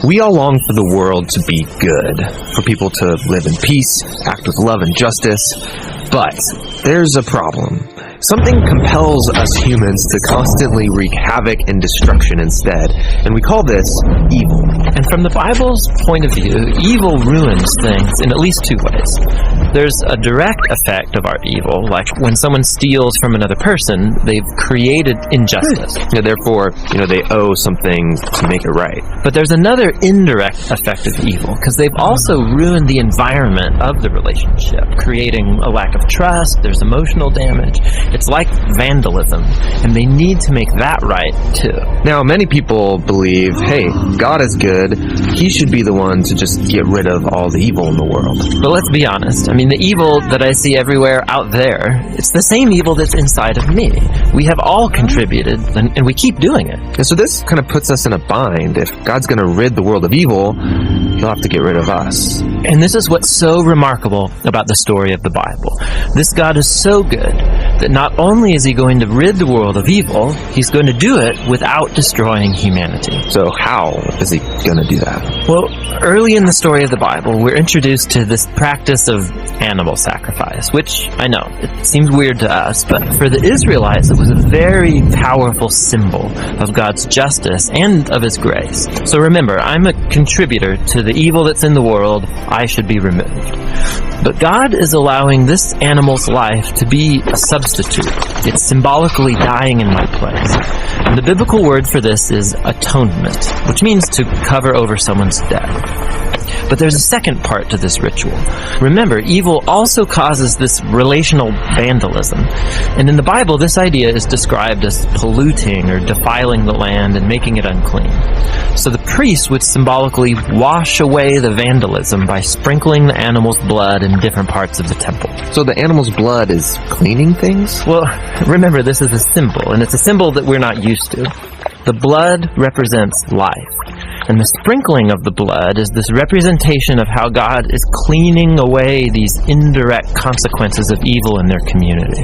We all long for the world to be good, for people to live in peace, act with love and justice. But there's a problem. Something compels us humans to constantly wreak havoc and destruction instead, and we call this evil. And from the Bible's point of view, evil ruins things in at least two ways. There's a direct effect of our evil, like when someone steals from another person, they've created injustice. Therefore, they owe something to make it right. But there's another indirect effect of evil, because they've also ruined the environment of the relationship, creating a lack of trust, there's emotional damage. It's like vandalism, and they need to make that right, too. Now, many people believe, hey, God is good, He should be the one to just get rid of all the evil in the world. But let's be honest, the evil that I see everywhere out there, it's the same evil that's inside of me. We have all contributed, and we keep doing it. And so this kind of puts us in a bind. If God's going to rid the world of evil, He'll have to get rid of us. And this is what's so remarkable about the story of the Bible. This God is so good that not only is He going to rid the world of evil, He's going to do it without destroying humanity. So how is He going to do that? Well, early in the story of the Bible, we're introduced to this practice of animal sacrifice, which, I know, it seems weird to us, but for the Israelites, it was a very powerful symbol of God's justice and of His grace. So remember, I'm a contributor to the evil that's in the world. I should be removed. But God is allowing this animal's life to be a substitute. It's symbolically dying in my place. And the biblical word for this is atonement, which means to cover over someone's debt. But there's a second part to this ritual. Remember, evil also causes this relational vandalism. And in the Bible, this idea is described as polluting or defiling the land and making it unclean. So the priest would symbolically wash away the vandalism by sprinkling the animal's blood in different parts of the temple. So the animal's blood is cleaning things? Well, remember, this is a symbol, and it's a symbol that we're not used to. The blood represents life. And the sprinkling of the blood is this representation of how God is cleaning away these indirect consequences of evil in their community.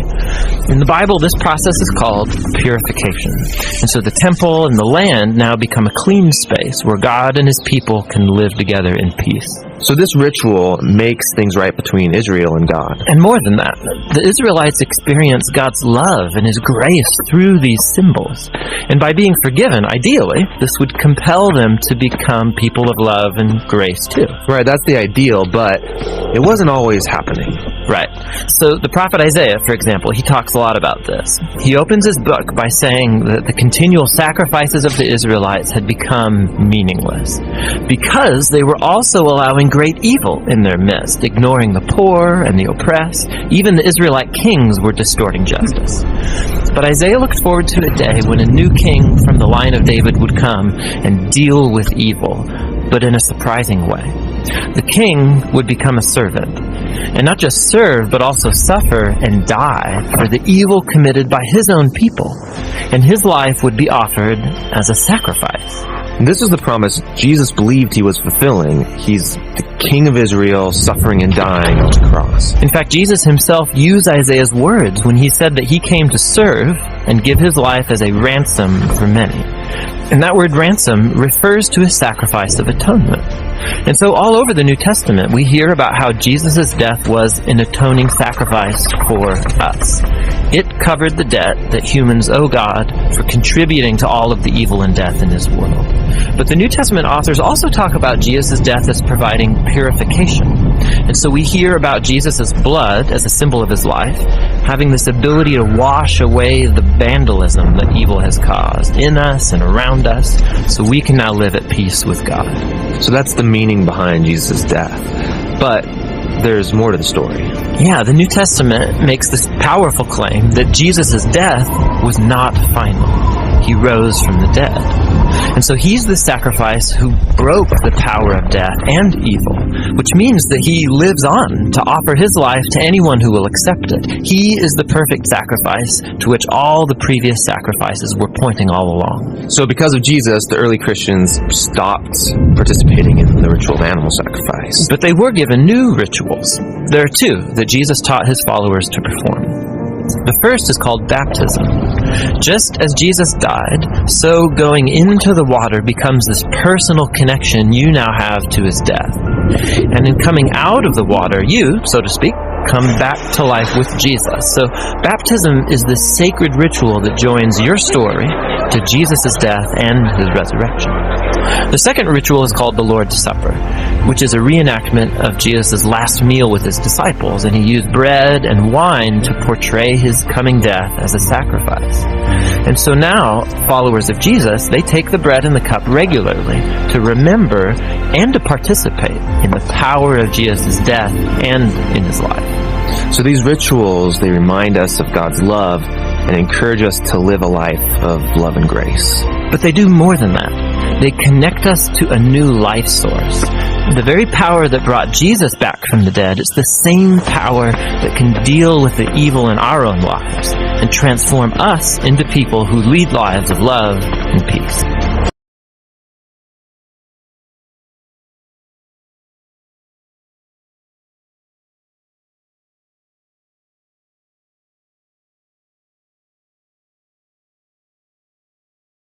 In the Bible, this process is called purification. And so the temple and the land now become a clean space where God and His people can live together in peace. So this ritual makes things right between Israel and God. And more than that, the Israelites experience God's love and His grace through these symbols. And by being forgiven, ideally, this would compel them to become people of love and grace too. Right, that's the ideal, but it wasn't always happening. Right. So the prophet Isaiah, for example, he talks a lot about this. He opens his book by saying that the continual sacrifices of the Israelites had become meaningless because they were also allowing great evil in their midst, ignoring the poor and the oppressed. Even the Israelite kings were distorting justice. But Isaiah looked forward to a day when a new king from the line of David would come and deal with evil, but in a surprising way. The king would become a servant, and not just serve, but also suffer and die for the evil committed by his own people, and his life would be offered as a sacrifice. And this was the promise Jesus believed He was fulfilling. He's the King of Israel, suffering and dying on the cross. In fact, Jesus Himself used Isaiah's words when He said that He came to serve and give His life as a ransom for many. And that word ransom refers to a sacrifice of atonement. And so all over the New Testament, we hear about how Jesus' death was an atoning sacrifice for us. It covered the debt that humans owe God for contributing to all of the evil and death in this world. But the New Testament authors also talk about Jesus' death as providing purification. And so we hear about Jesus' blood as a symbol of His life, having this ability to wash away the vandalism that evil has caused in us and around us, so we can now live at peace with God. So that's the meaning behind Jesus' death. But there's more to the story. Yeah, the New Testament makes this powerful claim that Jesus' death was not final. He rose from the dead. And so He's the sacrifice who broke the power of death and evil, which means that He lives on to offer His life to anyone who will accept it. He is the perfect sacrifice to which all the previous sacrifices were pointing all along. So because of Jesus, the early Christians stopped participating in the ritual of animal sacrifice. But they were given new rituals. There are two that Jesus taught His followers to perform. The first is called baptism. Just as Jesus died, so going into the water becomes this personal connection you now have to his death. And in coming out of the water, you, so to speak, come back to life with Jesus. So baptism is the sacred ritual that joins your story to Jesus' death and his resurrection. The second ritual is called the Lord's Supper, which is a reenactment of Jesus' last meal with his disciples, and he used bread and wine to portray his coming death as a sacrifice. And so now, followers of Jesus, they take the bread and the cup regularly to remember and to participate in the power of Jesus' death and in his life. So these rituals, they remind us of God's love and encourage us to live a life of love and grace. But they do more than that. They connect us to a new life source. The very power that brought Jesus back from the dead is the same power that can deal with the evil in our own lives and transform us into people who lead lives of love and peace.